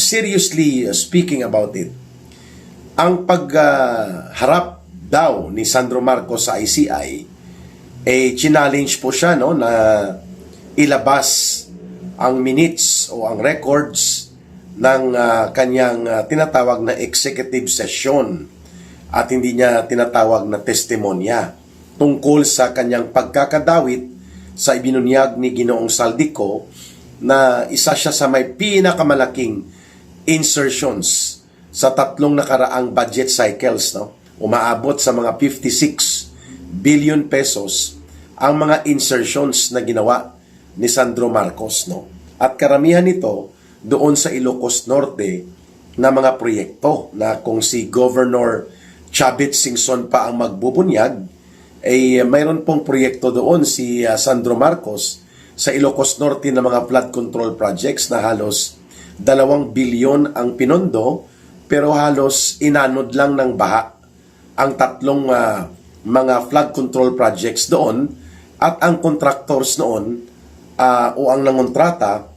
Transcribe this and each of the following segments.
seriously speaking about it, ang pagharap daw ni Sandro Marcos sa ICI, challenge po siya no, na ilabas ang minutes o ang records ng kanyang tinatawag na executive session at hindi niya tinatawag na testimonya tungkol sa kanyang pagkakadawit sa ibinunyag ni Ginoong Saldico na isa siya sa may pinakamalaking insertions sa tatlong nakaraang budget cycles, no? Umaabot sa mga 56 billion pesos ang mga insertions na ginawa ni Sandro Marcos, no? At karamihan nito doon sa Ilocos Norte na mga proyekto na kung si Governor Chavit Singson pa ang magbubunyag, mayroon pong proyekto doon si Sandro Marcos sa Ilocos Norte na mga flood control projects na halos 2 bilyon ang pinondo, pero halos inanod lang ng baha ang tatlong mga flood control projects doon, at ang contractors noon o ang nangontrata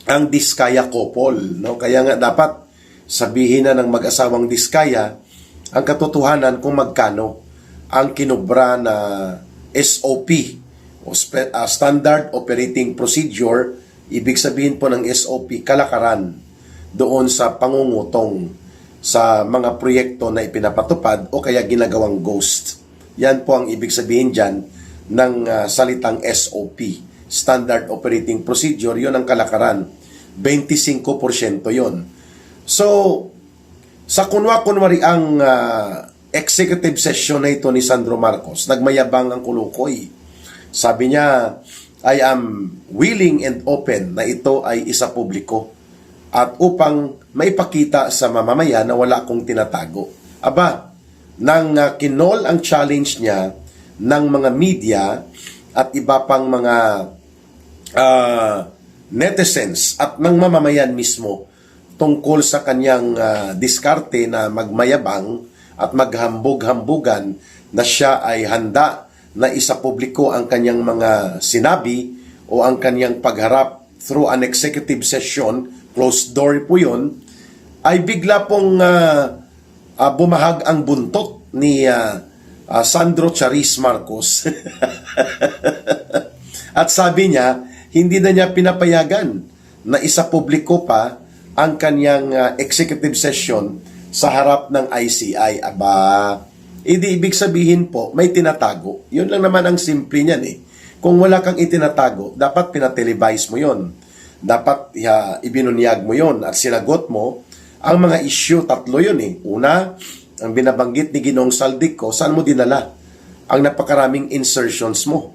ang Diskaya Couple, no? Kaya nga dapat sabihin na ng mag-asawang Diskaya ang katotohanan kung magkano ang kinubra na SOP o Standard Operating Procedure. Ibig sabihin po ng SOP, kalakaran doon sa pangungutong sa mga proyekto na ipinapatupad o kaya ginagawang ghost. Yan po ang ibig sabihin dyan ng salitang SOP, Standard Operating Procedure. Yon ang kalakaran. 25% yon. So, sa kunwari ang executive session na ito ni Sandro Marcos, nagmayabang ang kulukoy. Sabi niya, I am willing and open na ito ay isa publiko at upang maipakita sa mamamayan na wala akong tinatago. Aba, nang kinol ang challenge niya ng mga media at iba pang mga netizens at ng mamamayan mismo tungkol sa kanyang diskarte na magmayabang at maghambog-hambugan na siya ay handa na isa publiko ang kanyang mga sinabi o ang kanyang pagharap through an executive session, closed door po yun, ay bigla pong bumahag ang buntot ni Sandro Charis Marcos. At sabi niya, hindi na niya pinapayagan na isa publiko pa ang kanyang executive session sa harap ng ICI. Aba, ibig sabihin po, may tinatago. Yun lang naman ang simple niyan eh. Kung wala kang itinatago, dapat pinatelevise mo yon. Dapat ibinunyag mo yon at sinagot mo ang mga issue. Tatlo yun eh. Una, ang binabanggit ni Ginoong Saldico, saan mo dinala ang napakaraming insertions mo?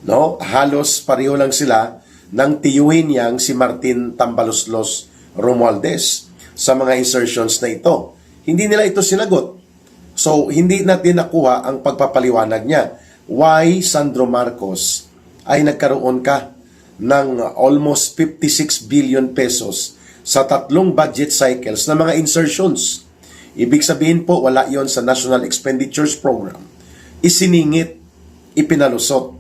No? Halos pareho lang sila ng tiyuhin niyang si Martin Tambaloslos Romualdez sa mga insertions na ito. Hindi nila ito sinagot. So, hindi natin nakuha ang pagpapaliwanag niya. Why, Sandro Marcos, ay nagkaroon ka ng almost 56 billion pesos sa tatlong budget cycles na mga insertions? Ibig sabihin po, wala yon sa National Expenditures Program. Isiningit, ipinalusot,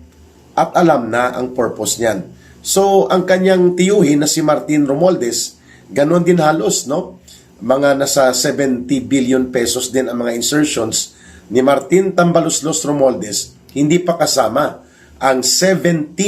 at alam na ang purpose niyan. So, ang kanyang tiyuhin na si Martin Romualdez, ganon din halos, no? Mga nasa 70 billion pesos din ang mga insertions ni Martin Tambaloslos Romualdez, hindi pa kasama ang 17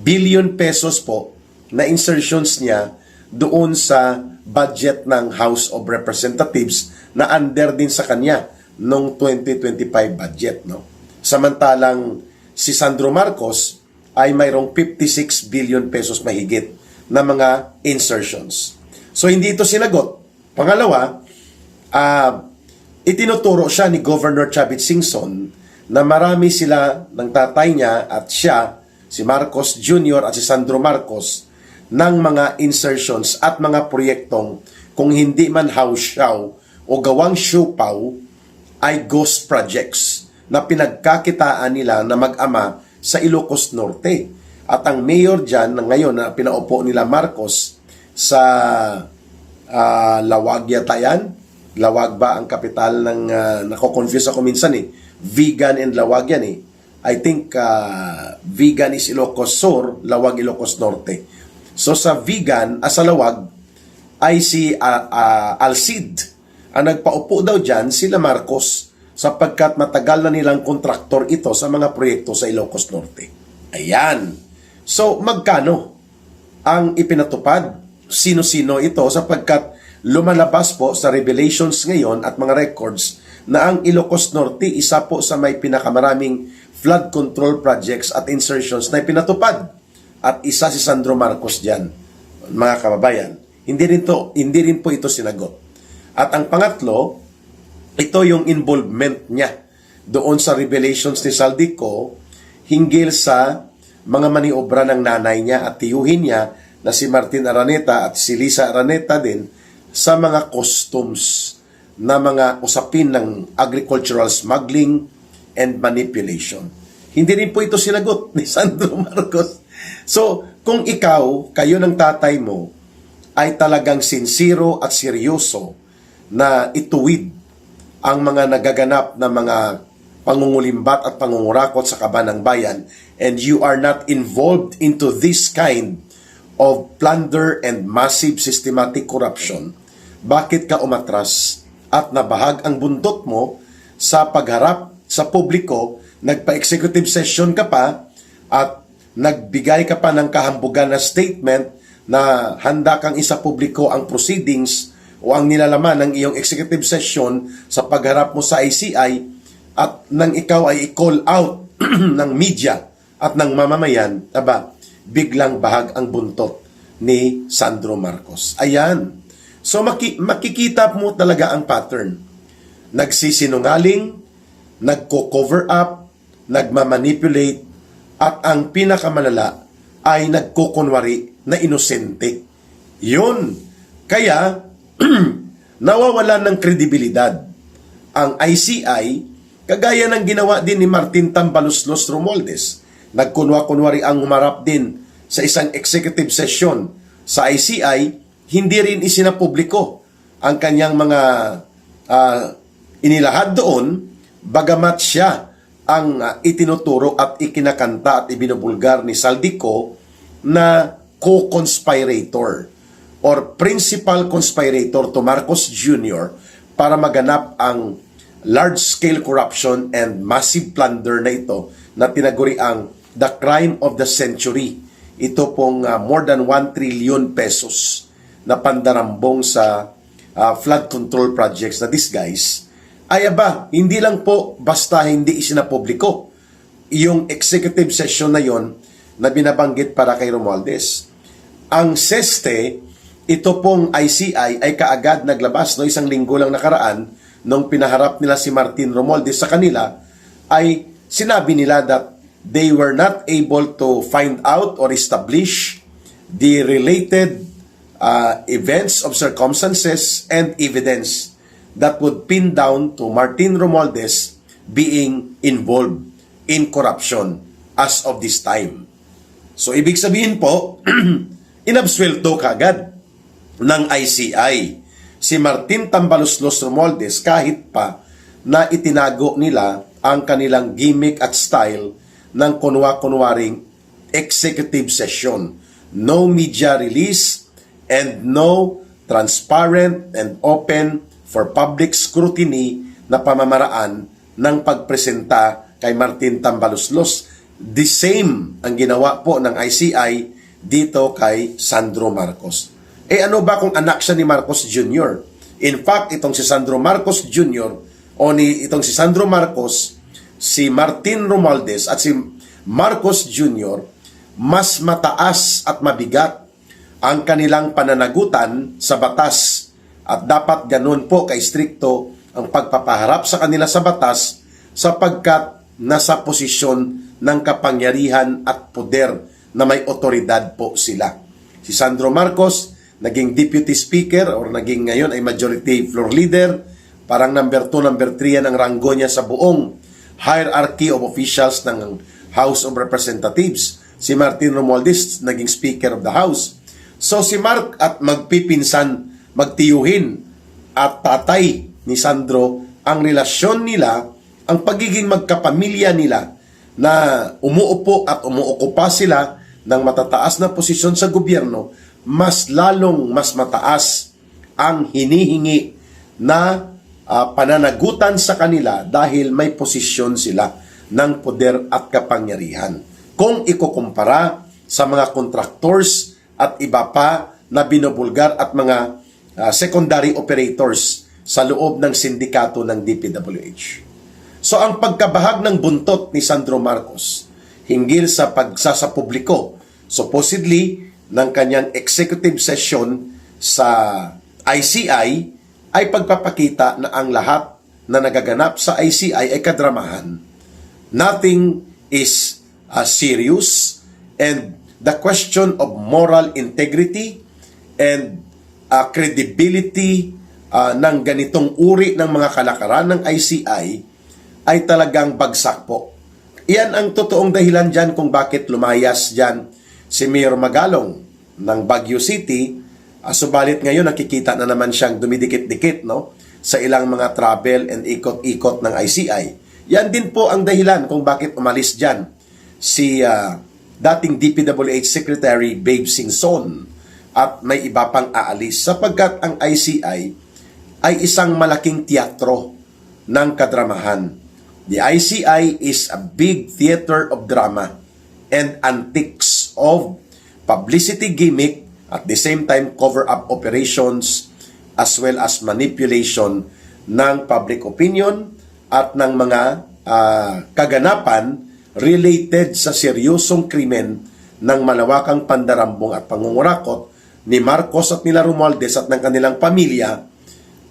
billion pesos po na insertions niya doon sa budget ng House of Representatives na under din sa kanya noong 2025 budget, no? Samantalang si Sandro Marcos ay mayroong 56 billion pesos mahigit na mga insertions. So, hindi ito sinagot. Pangalawa, itinuturo siya ni Governor Chavit Singson na marami sila ng tatay niya at siya, si Marcos Jr. at si Sandro Marcos, ng mga insertions at mga proyektong kung hindi man house-show o gawang siupaw ay ghost projects na pinagkakitaan nila na mag-ama sa Ilocos Norte. At ang mayor dyan na ngayon na pinaupo nila Marcos sa Lawag yata yan. Lawag ba ang kapital ng, nako-confuse ako minsan eh. Vigan and Lawag yan eh. I think Vigan is Ilocos Sur, Lawag Ilocos Norte. So sa Vigan, sa Lawag, ay si Alcid. Ang nagpaupo daw dyan, sila Marcos, sapagkat matagal na nilang kontraktor ito sa mga proyekto sa Ilocos Norte. Ayan. So, magkano ang ipinatupad? Sino-sino ito? Sapagkat lumalabas po sa revelations ngayon at mga records na ang Ilocos Norte isa po sa may pinakamaraming flood control projects at insertions na ipinatupad. At isa si Sandro Marcos dyan, mga kababayan. Hindi rin po ito sinagot. At ang pangatlo, ito yung involvement niya doon sa revelations ni Saldico hinggil sa mga maniobra ng nanay niya at tiyuhin niya na si Martin Araneta at si Lisa Araneta din sa mga customs na mga usapin ng agricultural smuggling and manipulation. Hindi rin po ito sinagot ni Sandro Marcos. So, kung kayo ng tatay mo, ay talagang sincero at seryoso na ituwid ang mga nagaganap na mga pangungulimbat at pangungurakot sa kaban ng bayan, and you are not involved into this kind of plunder and massive systematic corruption, bakit ka umatras at nabahag ang buntot mo sa pagharap sa publiko, nagpa-executive session ka pa at nagbigay ka pa ng kahambugan na statement na handa kang isa publiko ang proceedings o ang nilalaman ng iyong executive session sa pagharap mo sa ICI, at nang ikaw ay i-call out ng media at ng mamamayan, biglang bahag ang buntot ni Sandro Marcos. Ayan. So makikita mo talaga ang pattern. Nagsisinungaling, nagko-cover up, nagmamanipulate, at ang pinakamalala ay nagkukunwari na inosente. Yun. Kaya, nawawalan ng kredibilidad ang ICI, kagaya ng ginawa din ni Martin Tambaloslos Romualdez. Nagkunwa-kunwari ang humarap din sa isang executive session sa ICI, hindi rin isinapubliko ang kanyang mga inilahad doon, bagamat siya ang itinuturo at ikinakanta at ibinubulgar ni Saldico na co-conspirator or principal conspirator to Marcos Jr. para maganap ang large-scale corruption and massive plunder na ito na tinaguri ang the crime of the century. Ito pong more than 1 trillion pesos na pandarambong sa flood control projects na this guys, ay hindi lang po basta hindi isinapubliko yung executive session na yon na binabanggit para kay Romualdez. Ang SESTE, ito pong ICI ay kaagad naglabas isang linggo lang nakaraan nung pinaharap nila si Martin Romualdez sa kanila, ay sinabi nila that they were not able to find out or establish the related events of circumstances and evidence that would pin down to Martin Romualdez being involved in corruption as of this time. So, ibig sabihin po, inabsuelto kagad ng ICI si Martin Tambaloslos Romualdez kahit pa na itinago nila ang kanilang gimmick at style ng kunwa-kunwaring executive session. No media release and no transparent and open for public scrutiny na pamamaraan ng pagpresenta kay Martin Tambaloslos. The same ang ginawa po ng ICI dito kay Sandro Marcos. Ano ba kung anak siya ni Marcos Jr.? In fact, itong si Sandro Marcos Jr. Itong si Sandro Marcos, si Martin Romualdez at si Marcos Jr. mas mataas at mabigat ang kanilang pananagutan sa batas, at dapat ganun po ka-strikto ang pagpapaharap sa kanila sa batas sapagkat nasa posisyon ng kapangyarihan at poder na may otoridad po sila. Si Sandro Marcos, naging deputy speaker or naging ngayon ay majority floor leader, parang number 2, number 3 yan ang ranggo niya sa buong hierarchy of officials ng House of Representatives. Si Martin Romualdez, naging Speaker of the House. So si Mark at magpipinsan, magtiyuhin at tatay ni Sandro, ang relasyon nila, ang pagiging magkapamilya nila na umuupo at umuokupa sila ng matataas na posisyon sa gobyerno, mas mataas ang hinihingi na pananagutan sa kanila dahil may posisyon sila ng poder at kapangyarihan. Kung ikukumpara sa mga contractors at iba pa na binubulgar at mga secondary operators sa loob ng sindikato ng DPWH. So ang pagkabahag ng buntot ni Sandro Marcos hinggil sa pagsasapubliko supposedly ng kanyang executive session sa ICI ay pagpapakita na ang lahat na nagaganap sa ICI ay kadramahan. Nothing is serious, and the question of moral integrity and credibility ng ganitong uri ng mga kalakaran ng ICI ay talagang bagsak po. Iyan ang totoong dahilan dyan kung bakit lumayas dyan si Mayor Magalong ng Baguio City. Subalit ngayon nakikita na naman siyang dumidikit-dikit sa ilang mga travel and ikot-ikot ng ICI. Yan din po ang dahilan kung bakit umalis dyan si dating DPWH Secretary Babe Singson at may iba pang aalis sapagkat ang ICI ay isang malaking teatro ng kadramahan. The ICI is a big theater of drama and antics of publicity gimmick, at the same time cover-up operations as well as manipulation ng public opinion at ng mga kaganapan related sa seryosong krimen ng malawakang pandarambong at pangungurakot ni Marcos at nila Romualdez at ng kanilang pamilya.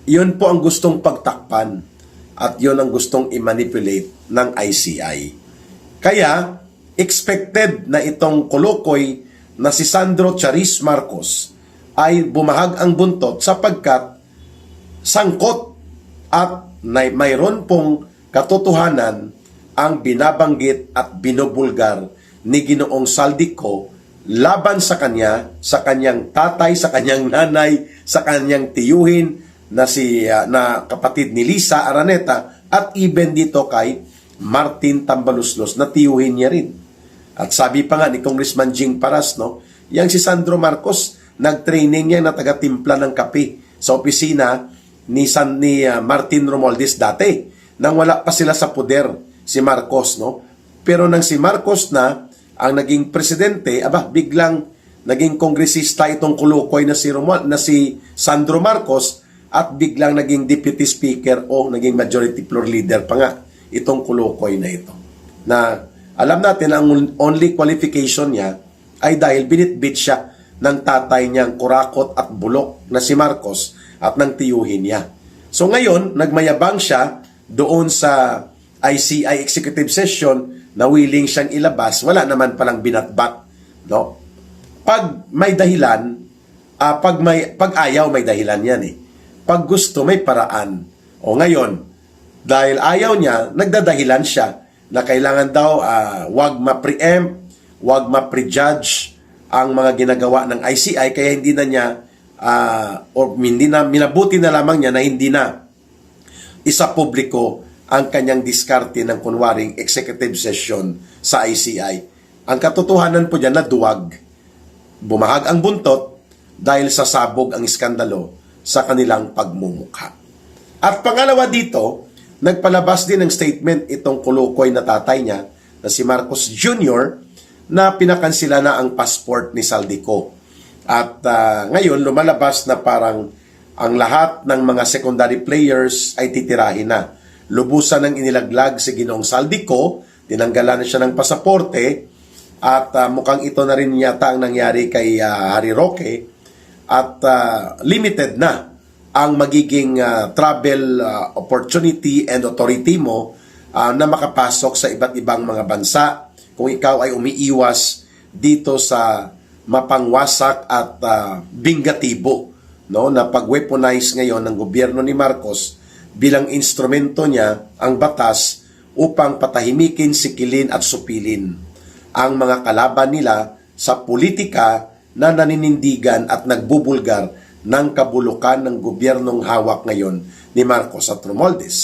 Yun po ang gustong pagtakpan at yun ang gustong i-manipulate ng ICI. Kaya, expected na itong kolokoy na si Sandro Charis Marcos ay bumahag ang buntot sapagkat sangkot at mayroon pong katotohanan ang binabanggit at binubulgar ni Ginoong Saldico laban sa kanya, sa kanyang tatay, sa kanyang nanay, sa kanyang tiyuhin na kapatid ni Lisa Araneta at even dito kay Martin Tambaluslos na tiyuhin niya rin. At sabi pa nga ni Congressman Jing Paras, yang si Sandro Marcos, nag-training niya na taga-timpla ng kape sa opisina ni Martin Romualdez dati, nang wala pa sila sa poder, si Marcos, Pero nang si Marcos na ang naging presidente, biglang naging kongresista itong kulukoy na si Sandro Marcos at biglang naging deputy speaker o naging majority floor leader pa nga itong kulukoy na ito. Na alam natin ang only qualification niya ay dahil binitbit siya ng tatay niyang kurakot at bulok na si Marcos at ng tiyuhin niya. So ngayon, nagmayabang siya doon sa ICI executive session na willing siyang ilabas, wala naman palang binatbat. Pag may dahilan, pag ayaw may dahilan yan Pag gusto may paraan. O ngayon, dahil ayaw niya, nagdadahilan siya na kailangan daw wag ma-preempt, wag ma-prejudge ang mga ginagawa ng ICI kaya hindi na niya minabuti na lamang niya na hindi na isa publiko ang kanyang diskarte ng kunwaring executive session sa ICI. Ang katotohanan po dyan na duwag. Bumahag ang buntot dahil sasabog ang iskandalo sa kanilang pagmumukha. At pangalawa dito, nagpalabas din ng statement itong kulukoy na tatay niya na si Marcos Jr. na pinakansila na ang passport ni Saldico. At ngayon lumalabas na parang ang lahat ng mga secondary players ay titirahin na. Lubusan ng inilaglag si Ginoong Saldico, tinanggalan na siya ng pasaporte at mukhang ito na rin yata ang nangyari kay Harry Roque at limited na ang magiging travel opportunity and authority mo na makapasok sa iba't ibang mga bansa kung ikaw ay umiiwas dito sa mapangwasak at bingatibo na pag-weaponize ngayon ng gobyerno ni Marcos bilang instrumento niya ang batas upang patahimikin, sikilin at supilin ang mga kalaban nila sa politika na naninindigan at nagbubulgar ng kabulukan ng gobyernong hawak ngayon ni Marcos at Romualdez.